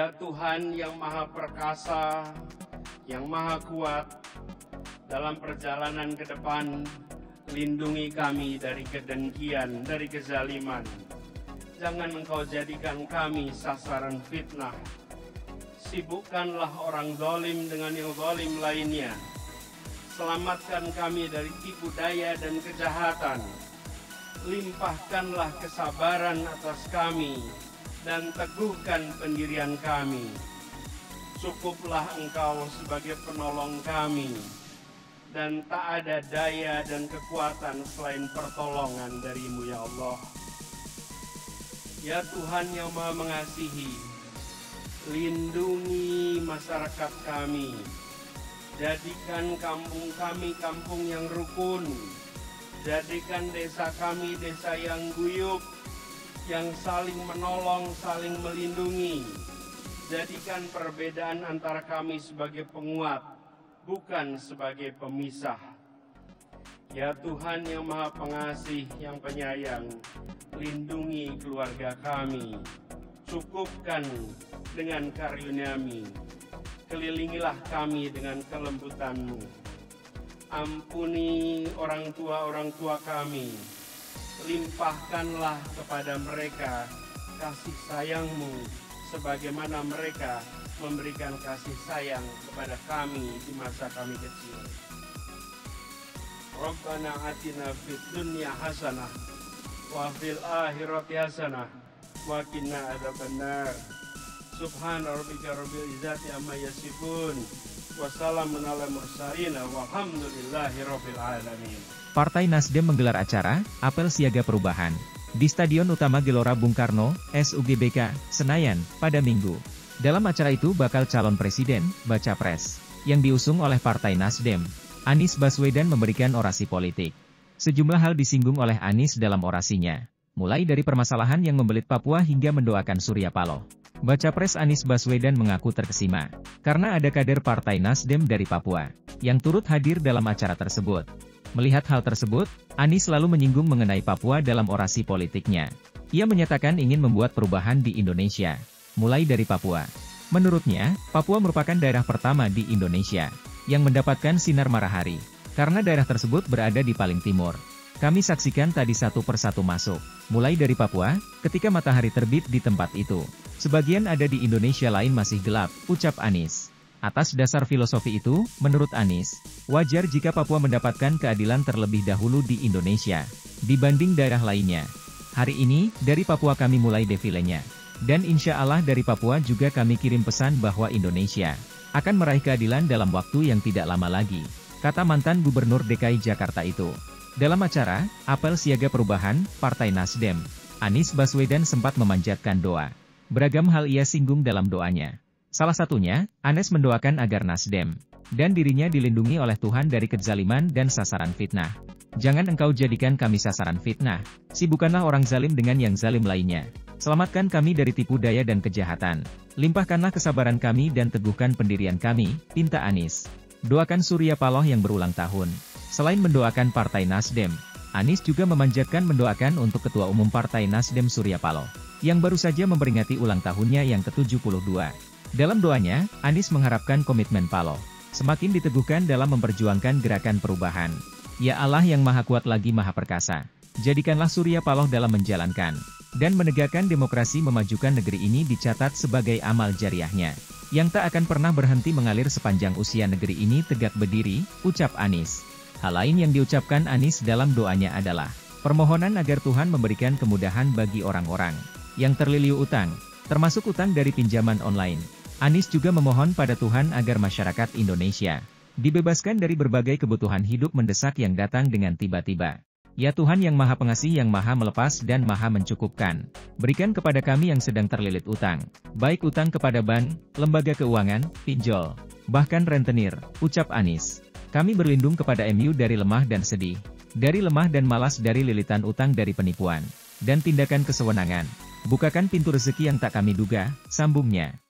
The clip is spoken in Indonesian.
Ya Tuhan yang Maha Perkasa, yang Maha Kuat, dalam perjalanan ke depan, lindungi kami dari kedengkian, dari kezaliman. Jangan Engkau jadikan kami sasaran fitnah. Sibukkanlah orang zalim dengan yang zalim lainnya. Selamatkan kami dari tipu daya dan kejahatan. Limpahkanlah kesabaran atas kami dan teguhkan pendirian kami. Cukuplah Engkau sebagai penolong kami, dan tak ada daya dan kekuatan selain pertolongan dari-Mu ya Allah. Ya Tuhan yang Maha Mengasihi, lindungi masyarakat kami. Jadikan kampung kami kampung yang rukun. Jadikan desa kami desa yang guyup, yang saling menolong, saling melindungi. Jadikan perbedaan antara kami sebagai penguat, bukan sebagai pemisah. Ya Tuhan yang Maha Pengasih, yang penyayang, lindungi keluarga kami. Cukupkan dengan karunia-Mu. Kelilingilah kami dengan kelembutan-Mu. Ampuni orang tua kami. Limpahkanlah kepada mereka kasih sayang-Mu, sebagaimana mereka memberikan kasih sayang kepada kami di masa kami kecil. Rabbana atina fid dunya hasanah wa fil akhirati hasanah wa qina adzabannar. Subhana rabbika rabbil izzati amma yasifun. Wassalamun ala mursalin walhamdulillahi rabbil alamin. Partai Nasdem menggelar acara Apel Siaga Perubahan di Stadion Utama Gelora Bung Karno, SUGBK, Senayan, pada Minggu. Dalam acara itu bakal calon presiden, baca pres, yang diusung oleh Partai Nasdem, Anies Baswedan memberikan orasi politik. Sejumlah hal disinggung oleh Anies dalam orasinya, mulai dari permasalahan yang membelit Papua hingga mendoakan Surya Paloh. Baca pres Anies Baswedan mengaku terkesima, karena ada kader Partai Nasdem dari Papua, yang turut hadir dalam acara tersebut. Melihat hal tersebut, Anies lalu menyinggung mengenai Papua dalam orasi politiknya. Ia menyatakan ingin membuat perubahan di Indonesia, mulai dari Papua. Menurutnya, Papua merupakan daerah pertama di Indonesia, yang mendapatkan sinar matahari, karena daerah tersebut berada di paling timur. Kami saksikan tadi satu persatu masuk, mulai dari Papua, ketika matahari terbit di tempat itu. Sebagian ada di Indonesia lain masih gelap, ucap Anies. Atas dasar filosofi itu, menurut Anies, wajar jika Papua mendapatkan keadilan terlebih dahulu di Indonesia, dibanding daerah lainnya. Hari ini, dari Papua kami mulai defilenya. Dan insya Allah dari Papua juga kami kirim pesan bahwa Indonesia akan meraih keadilan dalam waktu yang tidak lama lagi, kata mantan Gubernur DKI Jakarta itu. Dalam acara Apel Siaga Perubahan, Partai Nasdem, Anies Baswedan sempat memanjatkan doa. Beragam hal ia singgung dalam doanya. Salah satunya, Anies mendoakan agar Nasdem dan dirinya dilindungi oleh Tuhan dari kezaliman dan sasaran fitnah. Jangan engkau jadikan kami sasaran fitnah, sibukkanlah orang zalim dengan yang zalim lainnya. Selamatkan kami dari tipu daya dan kejahatan. Limpahkanlah kesabaran kami dan teguhkan pendirian kami, pinta Anies. Doakan Surya Paloh yang berulang tahun. Selain mendoakan Partai Nasdem, Anies juga memanjatkan mendoakan untuk Ketua Umum Partai Nasdem Surya Paloh, yang baru saja memperingati ulang tahunnya yang ke-72. Dalam doanya, Anies mengharapkan komitmen Paloh semakin diteguhkan dalam memperjuangkan gerakan perubahan. Ya Allah yang Maha Kuat lagi Maha Perkasa, jadikanlah Surya Paloh dalam menjalankan dan menegakkan demokrasi memajukan negeri ini dicatat sebagai amal jariahnya, yang tak akan pernah berhenti mengalir sepanjang usia negeri ini tegak berdiri, ucap Anies. Hal lain yang diucapkan Anies dalam doanya adalah permohonan agar Tuhan memberikan kemudahan bagi orang-orang yang terliliu utang, termasuk utang dari pinjaman online. Anies juga memohon pada Tuhan agar masyarakat Indonesia dibebaskan dari berbagai kebutuhan hidup mendesak yang datang dengan tiba-tiba. Ya Tuhan yang Maha Pengasih yang Maha Melepas dan Maha Mencukupkan, berikan kepada kami yang sedang terlilit utang, baik utang kepada bank, lembaga keuangan, pinjol, bahkan rentenir, ucap Anies. Kami berlindung kepada MU dari lemah dan sedih, dari lemah dan malas dari lilitan utang dari penipuan, dan tindakan kesewenangan. Bukakan pintu rezeki yang tak kami duga, sambungnya.